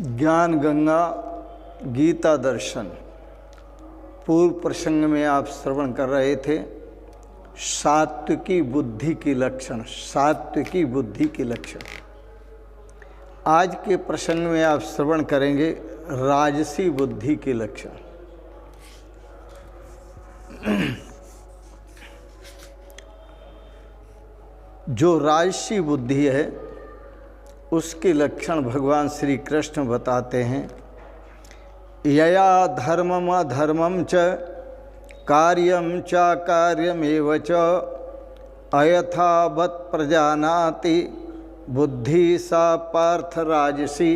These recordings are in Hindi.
ज्ञान गंगा गीता दर्शन पूर्व प्रसंग में आप श्रवण कर रहे थे सात्विकी बुद्धि की लक्षण। सात्विकी बुद्धि की लक्षण आज के प्रसंग में आप श्रवण करेंगे राजसी बुद्धि के लक्षण। जो राजसी बुद्धि है उसके लक्षण भगवान श्री कृष्ण बताते हैं। यया धर्मम अधर्मम च कार्यम च कार्यमेव च अयथावत् प्रजानाति बुद्धि सा पार्थ राजसी।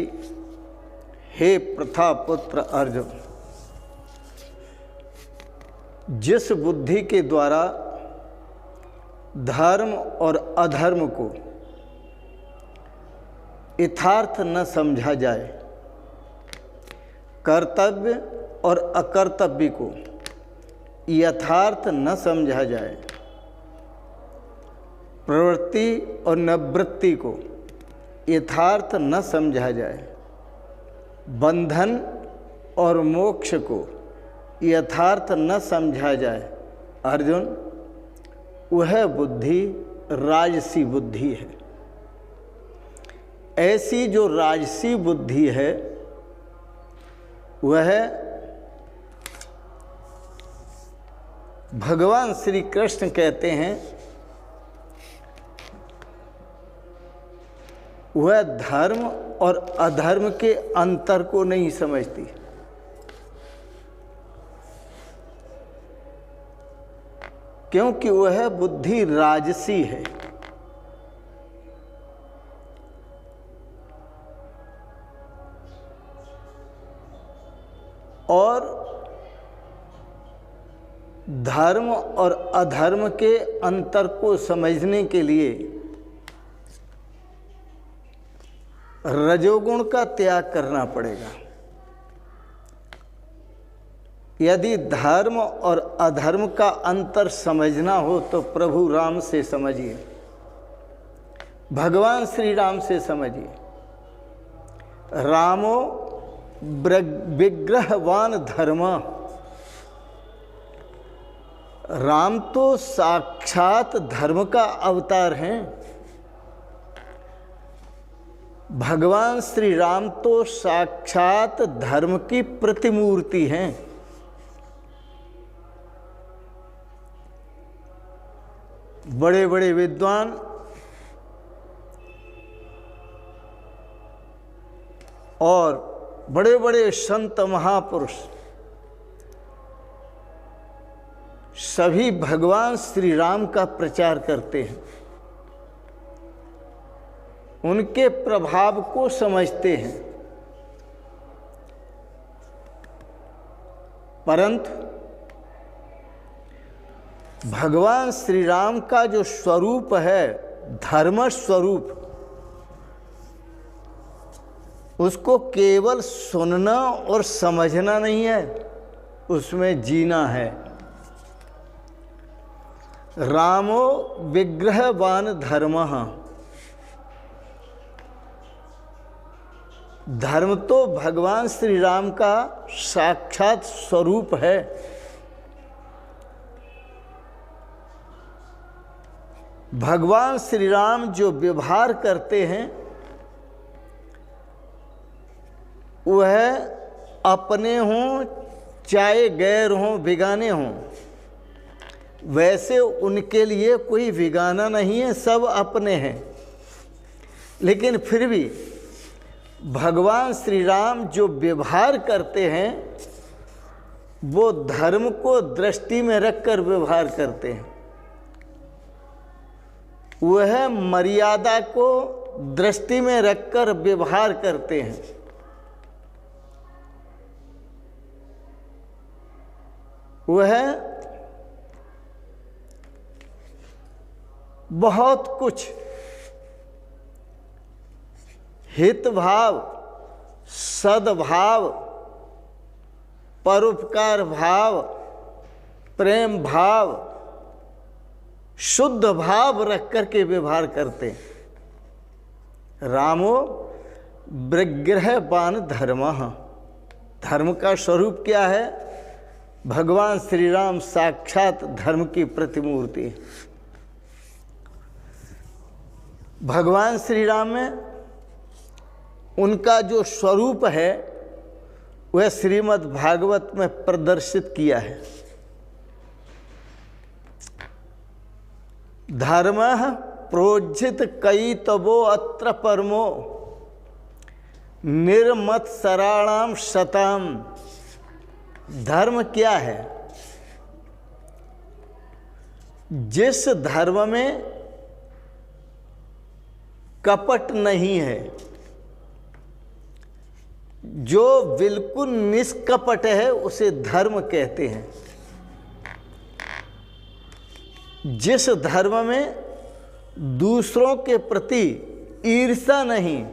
हे प्रथापुत्र अर्जुन, जिस बुद्धि के द्वारा धर्म और अधर्म को यथार्थ न समझा जाए, कर्तव्य और अकर्तव्य को यथार्थ न समझा जाए, प्रवृत्ति और निवृत्ति को यथार्थ न समझा जाए, बंधन और मोक्ष को यथार्थ न समझा जाए, अर्जुन वह बुद्धि राजसी बुद्धि है। ऐसी जो राजसी बुद्धि है वह भगवान श्री कृष्ण कहते हैं वह धर्म और अधर्म के अंतर को नहीं समझती। क्योंकि वह बुद्धि राजसी है। और धर्म और अधर्म के अंतर को समझने के लिए रजोगुण का त्याग करना पड़ेगा। यदि धर्म और अधर्म का अंतर समझना हो तो प्रभु राम से समझिए, भगवान श्री राम से समझिए। रामो विग्रहवान धर्म, राम तो साक्षात धर्म का अवतार हैं। भगवान श्री राम तो साक्षात धर्म की प्रतिमूर्ति हैं। बड़े बड़े विद्वान और बड़े बड़े संत महापुरुष सभी भगवान श्री राम का प्रचार करते हैं, उनके प्रभाव को समझते हैं। परंतु भगवान श्री राम का जो स्वरूप है धर्म स्वरूप, उसको केवल सुनना और समझना नहीं है, उसमें जीना है। रामो विग्रहवान धर्मः, धर्म तो भगवान श्री राम का साक्षात स्वरूप है। भगवान श्री राम जो व्यवहार करते हैं वह अपने हों चाहे गैर हों बेगाने हों, वैसे उनके लिए कोई बेगाना नहीं है, सब अपने हैं। लेकिन फिर भी भगवान श्री राम जो व्यवहार करते हैं वो धर्म को दृष्टि में रखकर व्यवहार करते हैं। वह मर्यादा को दृष्टि में रखकर व्यवहार करते हैं। वह बहुत कुछ हित भाव, सद्भाव, परोपकार भाव, प्रेम भाव, शुद्ध भाव रख कर के व्यवहार करते हैं। रामो विग्रहवान धर्मः, धर्म का स्वरूप क्या है? भगवान श्री राम साक्षात धर्म की प्रतिमूर्ति है। भगवान श्री राम में उनका जो स्वरूप है वह श्रीमद् भागवत में प्रदर्शित किया है। धर्मः प्रोज्झित कयितवो अत्र परमो निर्मत्सराणाम शताम। धर्म क्या है? जिस धर्म में कपट नहीं है, जो बिल्कुल निष्कपट है, उसे धर्म कहते हैं। जिस धर्म में दूसरों के प्रति ईर्ष्या नहीं,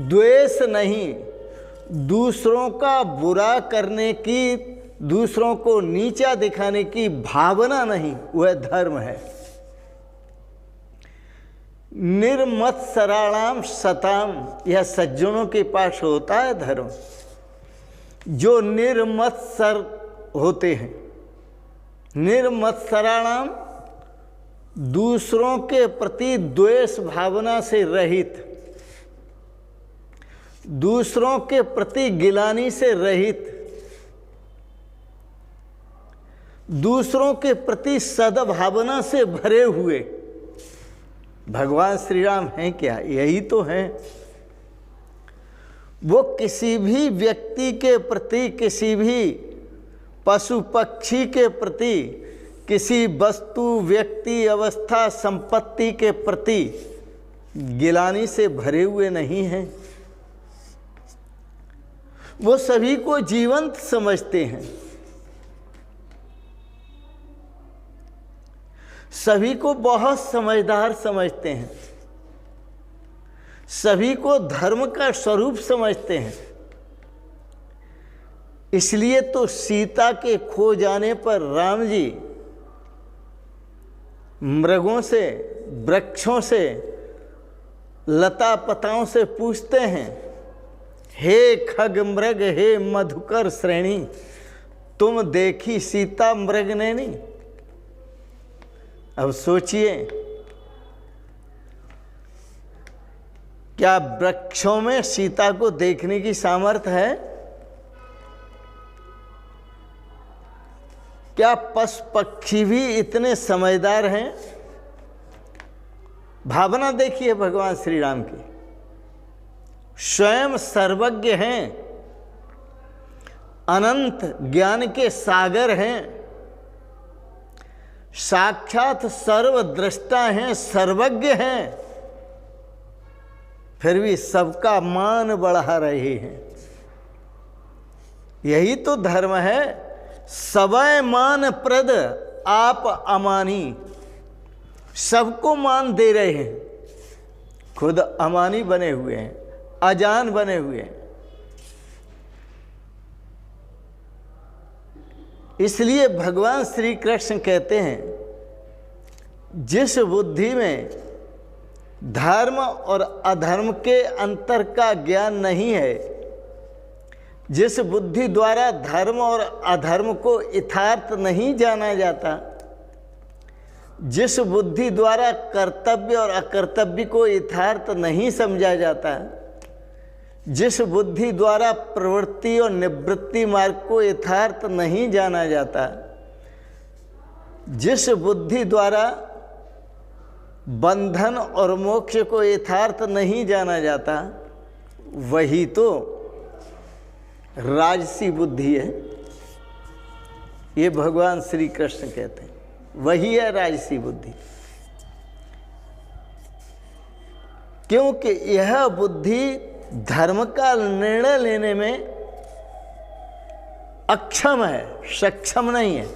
द्वेष नहीं, दूसरों का बुरा करने की, दूसरों को नीचा दिखाने की भावना नहीं, वह धर्म है। निर्मत्सराणाम शताम, यह सज्जनों के पास होता है धर्म, जो निर्मत्सर होते हैं। निर्मत्सराणाम, दूसरों के प्रति द्वेष भावना से रहित, दूसरों के प्रति गिलानी से रहित, दूसरों के प्रति सद्भावना से भरे हुए भगवान श्री राम हैं क्या? यही तो हैं। वो किसी भी व्यक्ति के प्रति, किसी भी पशु पक्षी के प्रति, किसी वस्तु, व्यक्ति, अवस्था, संपत्ति के प्रति गिलानी से भरे हुए नहीं हैं। वो सभी को जीवंत समझते हैं, सभी को बहुत समझदार समझते हैं, सभी को धर्म का स्वरूप समझते हैं। इसलिए तो सीता के खो जाने पर राम जी मृगों से, वृक्षों से, लता पताओं से पूछते हैं, हे खग मृग, हे मधुकर श्रेणी, तुम देखी सीता मृग ने नहीं। अब सोचिए, क्या वृक्षों में सीता को देखने की सामर्थ्य है? क्या पशु पक्षी भी इतने समझदार हैं? भावना देखिए भगवान श्री राम की, स्वयं सर्वज्ञ हैं, अनंत ज्ञान के सागर हैं, साक्षात सर्वद्रष्टा हैं, सर्वज्ञ हैं, फिर भी सबका मान बढ़ा रहे हैं। यही तो धर्म है। सबय मान प्रद आप अमानी, सबको मान दे रहे हैं, खुद अमानी बने हुए हैं, अजान बने हुए हैं। इसलिए भगवान श्री कृष्ण कहते हैं, जिस बुद्धि में धर्म और अधर्म के अंतर का ज्ञान नहीं है, जिस बुद्धि द्वारा धर्म और अधर्म को यथार्थ नहीं जाना जाता, जिस बुद्धि द्वारा कर्तव्य और अकर्तव्य को यथार्थ नहीं समझा जाता, जिस बुद्धि द्वारा प्रवृत्ति और निवृत्ति मार्ग को यथार्थ नहीं जाना जाता, जिस बुद्धि द्वारा बंधन और मोक्ष को यथार्थ नहीं जाना जाता, वही तो राजसी बुद्धि है। ये भगवान श्री कृष्ण कहते हैं, वही है राजसी बुद्धि। क्योंकि यह बुद्धि धर्म का निर्णय लेने में अक्षम है, सक्षम नहीं है।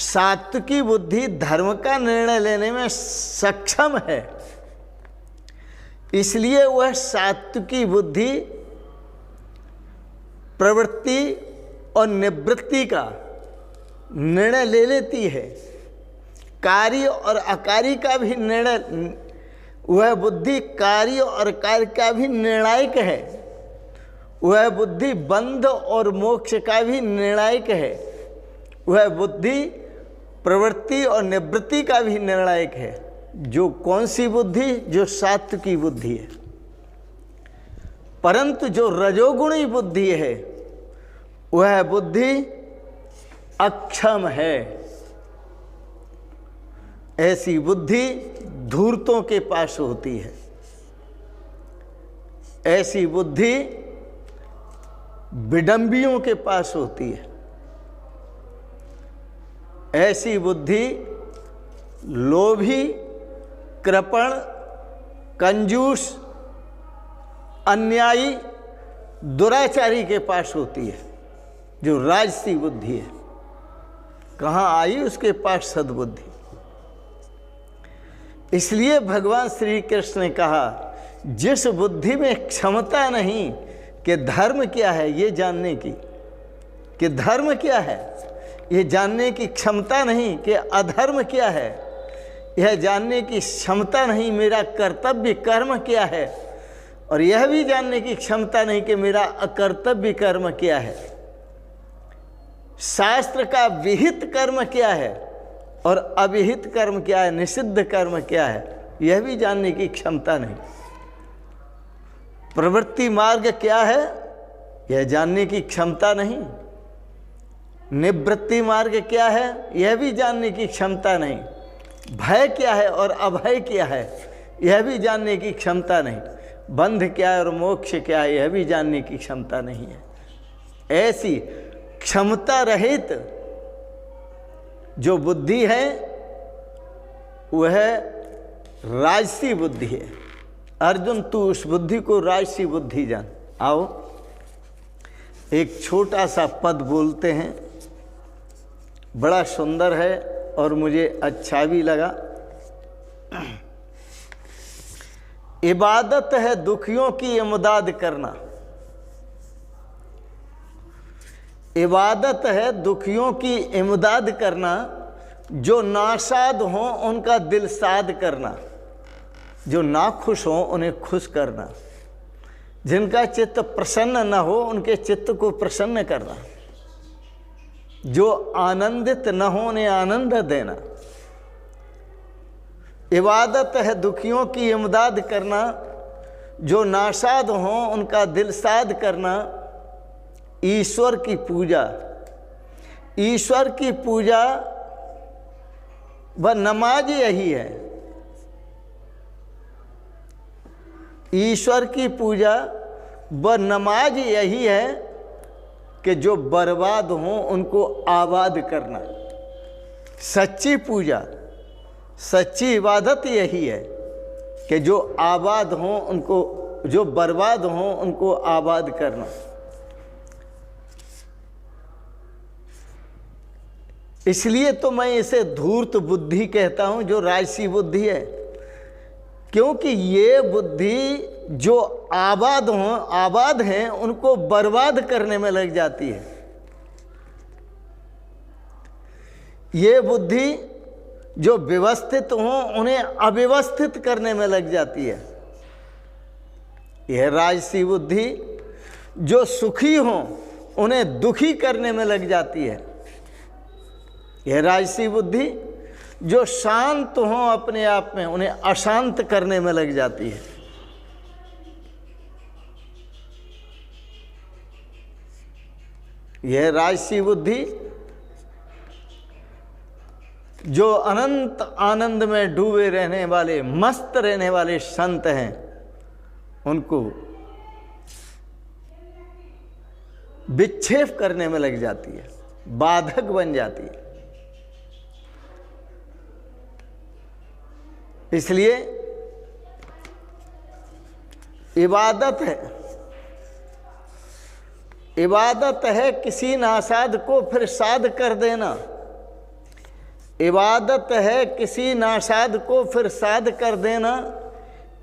सात्विकी बुद्धि धर्म का निर्णय लेने में सक्षम है, इसलिए वह सात्विकी बुद्धि प्रवृत्ति और निवृत्ति का निर्णय ले लेती है, कार्य और अकार्य का भी निर्णय वह बुद्धि कार्य और कार्य का भी निर्णायक है। वह बुद्धि बंध और मोक्ष का भी निर्णायक है। वह बुद्धि प्रवृत्ति और निवृत्ति का भी निर्णायक है। जो कौन सी बुद्धि? जो सात्विकी बुद्धि है। परंतु जो रजोगुणी बुद्धि है वह बुद्धि अक्षम है। ऐसी बुद्धि धूर्तों के पास होती है। ऐसी बुद्धि विडंबियों के पास होती है। ऐसी बुद्धि लोभी, कृपण, कंजूस, अन्यायी, दुराचारी के पास होती है। जो राजसी बुद्धि है, कहाँ आई उसके पास सद्बुद्धि। इसलिए भगवान श्री कृष्ण ने कहा, जिस बुद्धि में क्षमता नहीं कि धर्म क्या है ये जानने की, कि धर्म क्या है ये जानने की क्षमता नहीं, कि अधर्म क्या है यह जानने की क्षमता नहीं, मेरा कर्तव्य कर्म क्या है, और यह भी जानने की क्षमता नहीं कि मेरा अकर्तव्य कर्म क्या है, शास्त्र का विहित कर्म क्या है और अविहित कर्म क्या है, निषिद्ध कर्म क्या है, यह भी जानने की क्षमता नहीं। प्रवृत्ति मार्ग क्या है यह जानने की क्षमता नहीं। निवृत्ति मार्ग क्या है यह भी जानने की क्षमता नहीं। भय क्या है और अभय क्या है यह भी जानने की क्षमता नहीं। बंध क्या है और मोक्ष क्या है यह भी जानने की क्षमता नहीं है। ऐसी क्षमता रहित जो बुद्धि है वह राजसी बुद्धि है। अर्जुन, तू उस बुद्धि को राजसी बुद्धि जान। आओ एक छोटा सा पद बोलते हैं, बड़ा सुंदर है और मुझे अच्छा भी लगा। इबादत है दुखियों की इमदाद करना। इबादत है दुखियों की इमदाद करना, जो नाशाद हों उनका दिल साद करना, जो ना खुश हों उन्हें खुश करना, जिनका चित्त प्रसन्न न हो उनके चित्त को प्रसन्न करना, जो आनंदित न हो उन्हें आनंद देना। इबादत है दुखियों की इमदाद करना, जो नाशाद हों उनका दिल साद करना। ईश्वर की पूजा, ईश्वर की पूजा व नमाज यही है। ईश्वर की पूजा व नमाज यही है कि जो बर्बाद हों उनको आबाद करना। सच्ची पूजा, सच्ची इबादत यही है कि जो आबाद हों उनको, जो बर्बाद हों उनको आबाद करना। इसलिए तो मैं इसे धूर्त बुद्धि कहता हूं, जो राजसी बुद्धि है, क्योंकि ये बुद्धि जो आबाद हैं उनको बर्बाद करने में लग जाती है। ये बुद्धि जो व्यवस्थित हों उन्हें अव्यवस्थित करने में लग जाती है। यह राजसी बुद्धि जो सुखी हों उन्हें दुखी करने में लग जाती है। यह राजसी बुद्धि जो शांत हों अपने आप में उन्हें अशांत करने में लग जाती है। यह राजसी बुद्धि जो अनंत आनंद में डूबे रहने वाले, मस्त रहने वाले संत हैं, उनको विक्षेप करने में लग जाती है, बाधक बन जाती है। इसलिए इबादत है, इबादत है किसी नासाद को फिर साध कर देना। इबादत है किसी नासाद को फिर साध कर देना।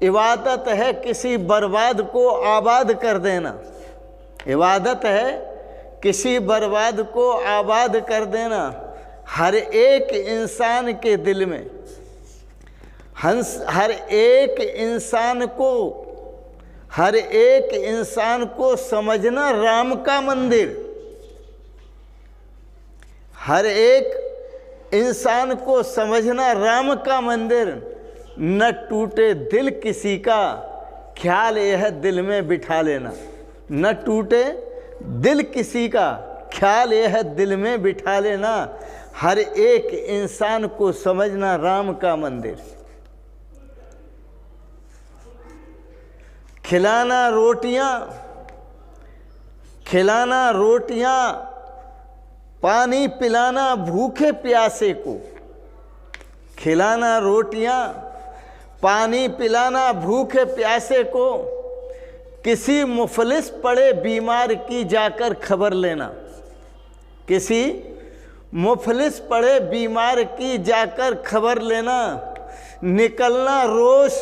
इबादत है किसी बर्बाद को आबाद कर देना। इबादत है किसी बर्बाद को आबाद कर देना। हर एक इंसान के दिल में, हर एक इंसान को समझना राम का मंदिर। हर एक इंसान को समझना राम का मंदिर। न टूटे दिल किसी का, ख्याल यह दिल में बिठा लेना। न टूटे दिल किसी का, ख्याल यह दिल में बिठा लेना। हर एक इंसान को समझना राम का मंदिर। खिलाना रोटियां, पानी पिलाना भूखे प्यासे को। खिलाना रोटियां, पानी पिलाना भूखे प्यासे को। किसी मुफलिस पड़े बीमार की जाकर खबर लेना। किसी मुफलिस पड़े बीमार की जाकर खबर लेना। निकलना रोज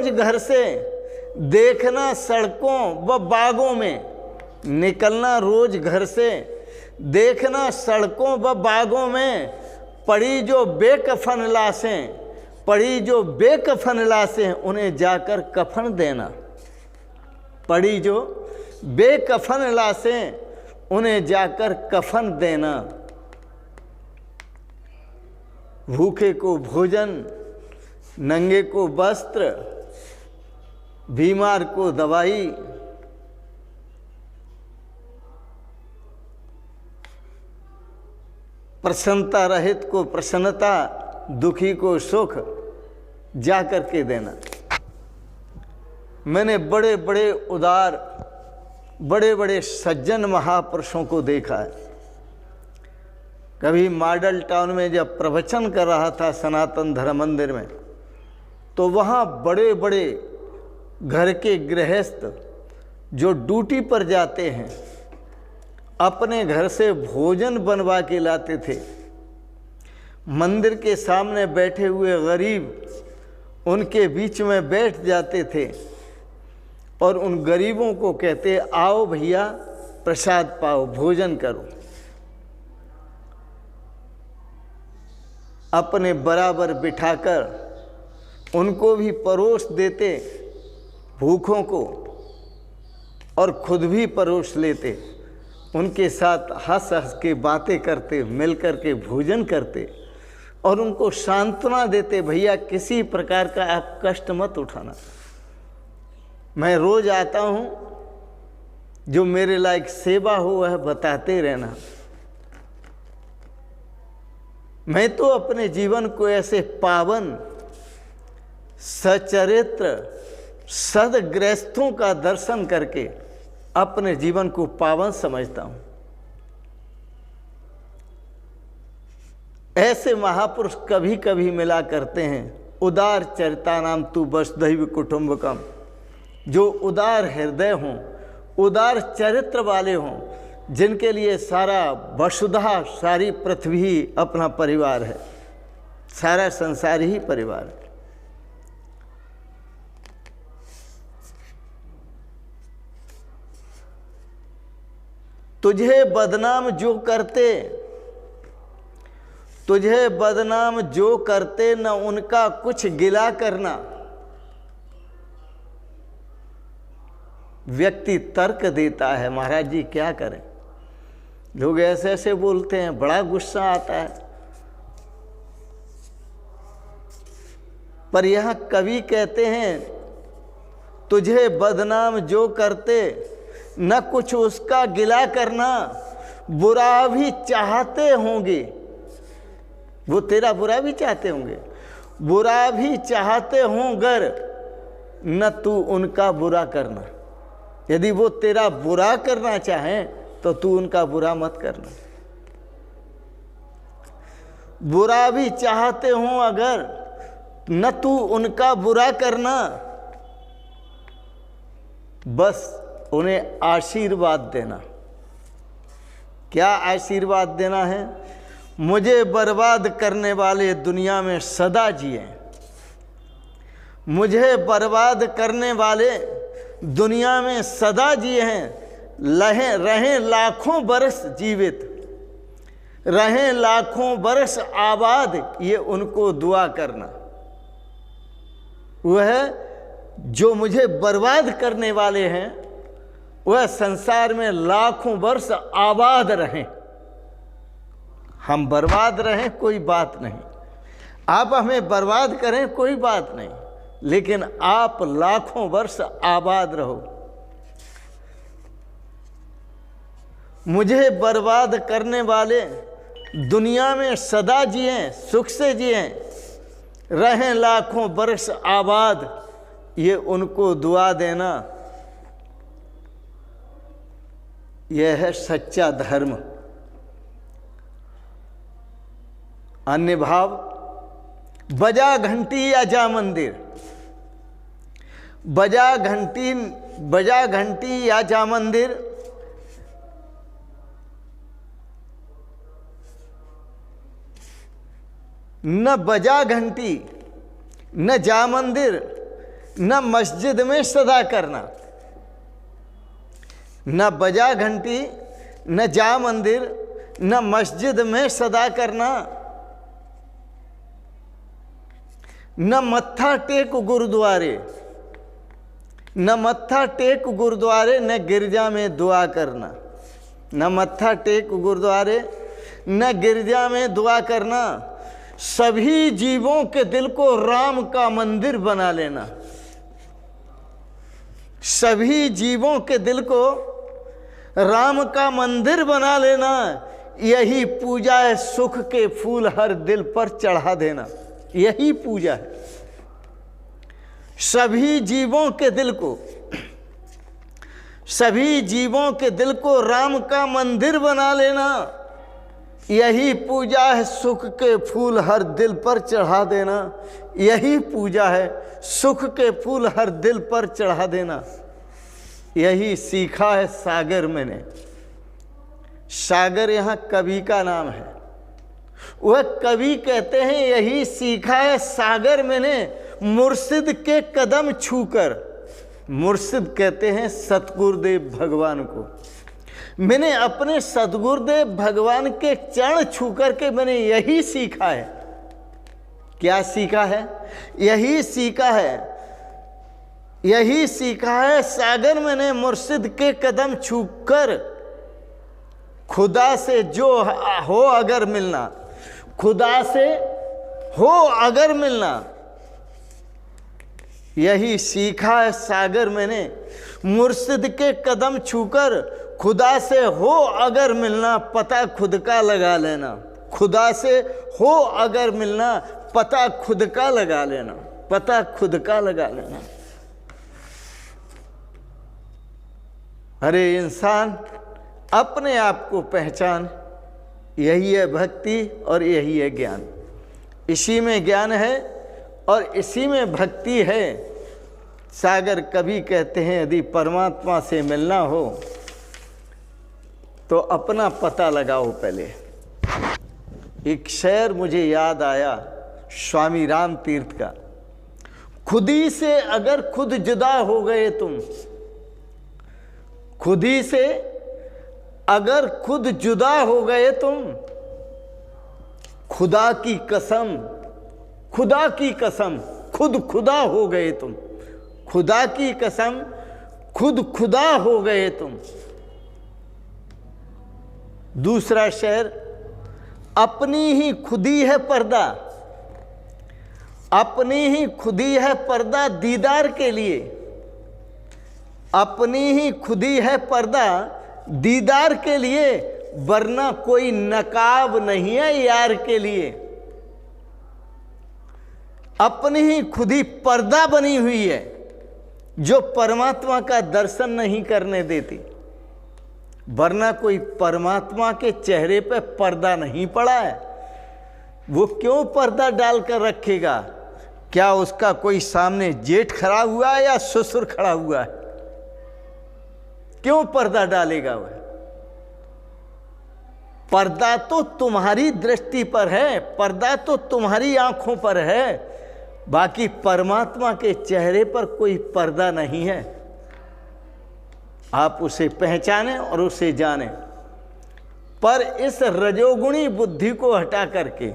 घर से, देखना सड़कों व बागों में। निकलना रोज घर से, देखना सड़कों व बागों में। पड़ी जो बेकफन लाशें, उन्हें जाकर कफन देना। पड़ी जो बेकफन लाशें, उन्हें जाकर कफन देना। भूखे को भोजन, नंगे को वस्त्र, बीमार को दवाई। प्रसन्नता रहित को प्रसन्नता, दुखी को सुख जा कर के देना। मैंने बड़े बड़े उदार, बड़े बड़े सज्जन महापुरुषों को देखा है। कभी मॉडल टाउन में जब प्रवचन कर रहा था सनातन धर्म मंदिर में, तो वहाँ बड़े बड़े घर के गृहस्थ जो ड्यूटी पर जाते हैं, अपने घर से भोजन बनवा के लाते थे। मंदिर के सामने बैठे हुए गरीब उनके बीच में बैठ जाते थे और उन गरीबों को कहते, आओ भैया प्रसाद पाओ, भोजन करो। अपने बराबर बिठाकर उनको भी परोस देते भूखों को, और खुद भी परोस लेते। उनके साथ हंस हंस के बातें करते, मिल कर के भोजन करते और उनको सांत्वना देते, भैया किसी प्रकार का आप कष्ट मत उठाना। मैं रोज आता हूँ, जो मेरे लायक सेवा हो वह बताते रहना। मैं तो अपने जीवन को ऐसे पावन, सचरित्र, सदगृहस्थों का दर्शन करके अपने जीवन को पावन समझता हूं। ऐसे महापुरुष कभी कभी मिला करते हैं। उदार चरिता नाम तू वसुधैव कुटुंबकम, जो उदार हृदय हों, उदार चरित्र वाले हों, जिनके लिए सारा वसुधा, सारी पृथ्वी ही अपना परिवार है, सारा संसार ही परिवार है। तुझे बदनाम जो करते न उनका कुछ गिला करना। व्यक्ति तर्क देता है, महाराज जी क्या करें, लोग ऐसे ऐसे बोलते हैं, बड़ा गुस्सा आता है। पर यह कवि कहते हैं, तुझे बदनाम जो करते न कुछ उसका गिला करना। बुरा भी चाहते होंगे, वो तेरा बुरा भी चाहते होंगे, बुरा भी चाहते होंगर न तू उनका बुरा करना। यदि वो तेरा बुरा करना चाहें तो तू उनका बुरा मत करना। बुरा भी चाहते हों अगर, न तू उनका बुरा करना। बस उन्हें आशीर्वाद देना। क्या आशीर्वाद देना है? मुझे बर्बाद करने वाले दुनिया में सदा जिए, मुझे बर्बाद करने वाले दुनिया में सदा जिए हैं, रहें लाखों बरस जीवित, रहें लाखों बरस आबाद, ये उनको दुआ करना। वह जो मुझे बर्बाद करने वाले हैं वह संसार में लाखों वर्ष आबाद रहें। हम बर्बाद रहें कोई बात नहीं, आप हमें बर्बाद करें कोई बात नहीं, लेकिन आप लाखों वर्ष आबाद रहो। मुझे बर्बाद करने वाले दुनिया में सदा जिएं, सुख से जिएं, रहें लाखों वर्ष आबाद, ये उनको दुआ देना। यह है सच्चा धर्म। अन्य भाव, बजा घंटी या जा मंदिर, बजा घंटी या जा मंदिर, न बजा घंटी न जा मंदिर न मस्जिद में सदा करना। न बजा घंटी न जा मंदिर न मस्जिद में सदा करना, न मत्था टेक गुरुद्वारे, न मत्था टेक गुरुद्वारे न गिरजा में दुआ करना। न मत्था टेक गुरुद्वारे न गिरजा में दुआ करना। सभी जीवों के दिल को राम का मंदिर बना लेना। सभी जीवों के दिल को राम का मंदिर बना लेना, यही पूजा है। सुख के फूल हर दिल पर चढ़ा देना, यही पूजा है। सभी जीवों के दिल को, सभी जीवों के दिल को राम का मंदिर बना लेना, यही पूजा है। सुख के फूल हर दिल पर चढ़ा देना, यही पूजा है। सुख के फूल हर दिल पर चढ़ा देना, यही सीखा है सागर मैंने। सागर यहाँ कवि का नाम है। वह कवि कहते हैं यही सीखा है सागर मैंने मुर्शिद के कदम छूकर। मुर्शिद कहते हैं सतगुरुदेव भगवान को। मैंने अपने सतगुरुदेव भगवान के चरण छू करके मैंने यही सीखा है। क्या सीखा है? यही सीखा है, यही सीखा है सागर मैंने मुर्शिद के कदम छूकर। खुदा से जो हो अगर मिलना, खुदा से हो अगर मिलना, यही सीखा है सागर मैंने मुर्शिद के कदम छूकर। खुदा से हो अगर मिलना, पता खुद का लगा लेना। खुदा से हो अगर मिलना, पता खुद का लगा लेना, पता खुद का लगा लेना। अरे इंसान, अपने आप को पहचान, यही है भक्ति और यही है ज्ञान। इसी में ज्ञान है और इसी में भक्ति है। सागर कवि कहते हैं यदि परमात्मा से मिलना हो तो अपना पता लगाओ पहले। एक शेर मुझे याद आया स्वामी राम तीर्थ का, खुदी से अगर खुद जुदा हो गए तुम, खुदी से अगर खुद जुदा हो गए तुम, खुदा की कसम, खुदा की कसम, खुद खुदा हो गए तुम, खुदा की कसम, खुद खुदा हो गए तुम। दूसरा शेर, अपनी ही खुदी है पर्दा, अपनी ही खुदी है पर्दा दीदार के लिए, अपनी ही खुदी है पर्दा दीदार के लिए, वरना कोई नकाब नहीं है यार के लिए। अपनी ही खुदी पर्दा बनी हुई है जो परमात्मा का दर्शन नहीं करने देती, वरना कोई परमात्मा के चेहरे पे पर्दा नहीं पड़ा है। वो क्यों पर्दा डालकर रखेगा? क्या उसका कोई सामने जेठ खड़ा हुआ है या ससुर खड़ा हुआ है? क्यों पर्दा डालेगा वह? पर्दा तो तुम्हारी दृष्टि पर है, पर्दा तो तुम्हारी आंखों पर है, बाकी परमात्मा के चेहरे पर कोई पर्दा नहीं है। आप उसे पहचानें और उसे जानें। पर इस रजोगुणी बुद्धि को हटा करके,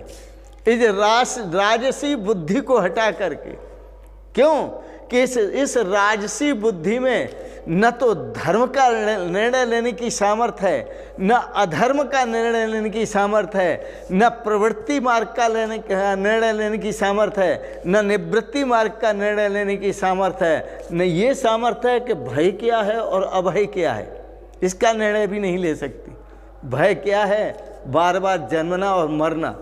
इस राजसी बुद्धि को हटा करके, क्यों कि इस राजसी बुद्धि में न तो धर्म का निर्णय लेने की सामर्थ्य है, न अधर्म का निर्णय लेने की सामर्थ्य है, न प्रवृत्ति मार्ग का निर्णय लेने की सामर्थ्य है, न निवृत्ति मार्ग का निर्णय लेने की सामर्थ्य है, न ये सामर्थ्य है कि भय क्या है और अभय क्या है, इसका निर्णय भी नहीं ले सकती। भय क्या है? बार बार जन्मना और मरना।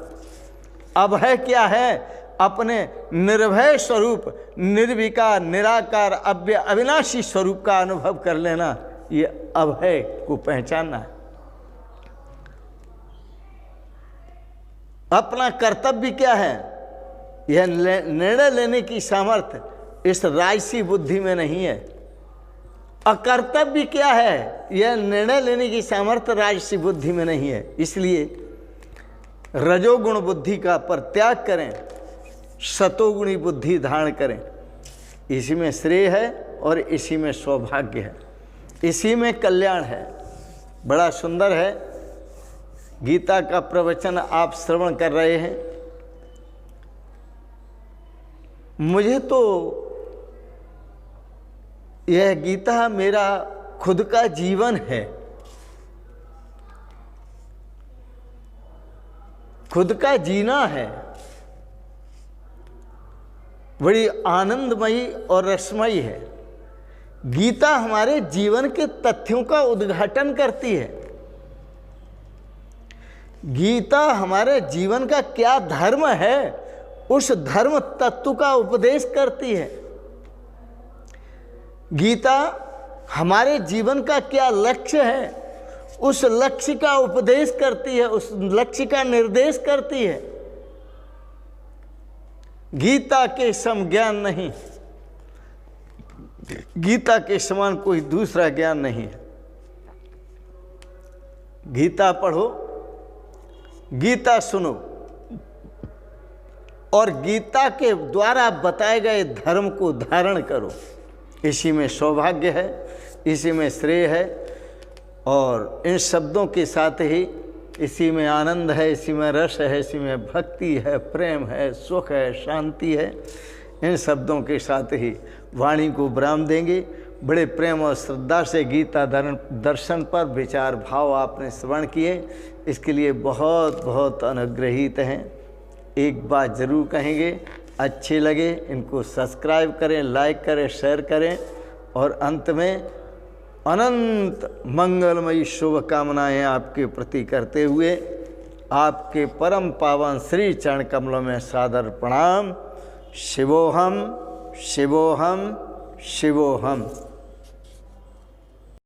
अभय क्या है? अपने निर्भय स्वरूप, निर्विकार, निराकार, अव्यय, अविनाशी स्वरूप का अनुभव कर लेना, ये अभय को पहचानना है। अपना कर्तव्य क्या है? यह निर्णय लेने की सामर्थ्य इस राजसी बुद्धि में नहीं है। अकर्तव्य क्या है? यह निर्णय लेने की सामर्थ्य राजसी बुद्धि में नहीं है। इसलिए रजोगुण बुद्धि का परित्याग करें, सतोगुणी बुद्धि धारण करें। इसी में श्रेय है और इसी में सौभाग्य है, इसी में कल्याण है। बड़ा सुंदर है। गीता का प्रवचन आप श्रवण कर रहे हैं। मुझे तो यह गीता मेरा खुद का जीवन है, खुद का जीना है। बड़ी आनंदमयी और रसमयी है। गीता हमारे जीवन के तथ्यों का उद्घाटन करती है। गीता हमारे जीवन का क्या धर्म है, उस धर्म तत्व का उपदेश करती है। गीता हमारे जीवन का क्या लक्ष्य है, उस लक्ष्य का उपदेश करती है, उस लक्ष्य का निर्देश करती है। गीता के सम ज्ञान नहीं, गीता के समान कोई दूसरा ज्ञान नहीं है। गीता पढ़ो, गीता सुनो और गीता के द्वारा बताए गए धर्म को धारण करो। इसी में सौभाग्य है, इसी में श्रेय है और इन शब्दों के साथ ही इसी में आनंद है, इसी में रस है, इसी में भक्ति है, प्रेम है, सुख है, शांति है। इन शब्दों के साथ ही वाणी को विराम देंगे। बड़े प्रेम और श्रद्धा से गीता दर्शन पर विचार भाव आपने श्रवण किए, इसके लिए बहुत बहुत अनुग्रहित हैं। एक बात ज़रूर कहेंगे, अच्छे लगे इनको सब्सक्राइब करें, लाइक करें, शेयर करें और अंत में अनंत मंगलमयी शुभकामनाएं आपके प्रति करते हुए आपके परम पावन श्री चरण कमलों में सादर प्रणाम। शिवोहम शिवोहम शिवोहम।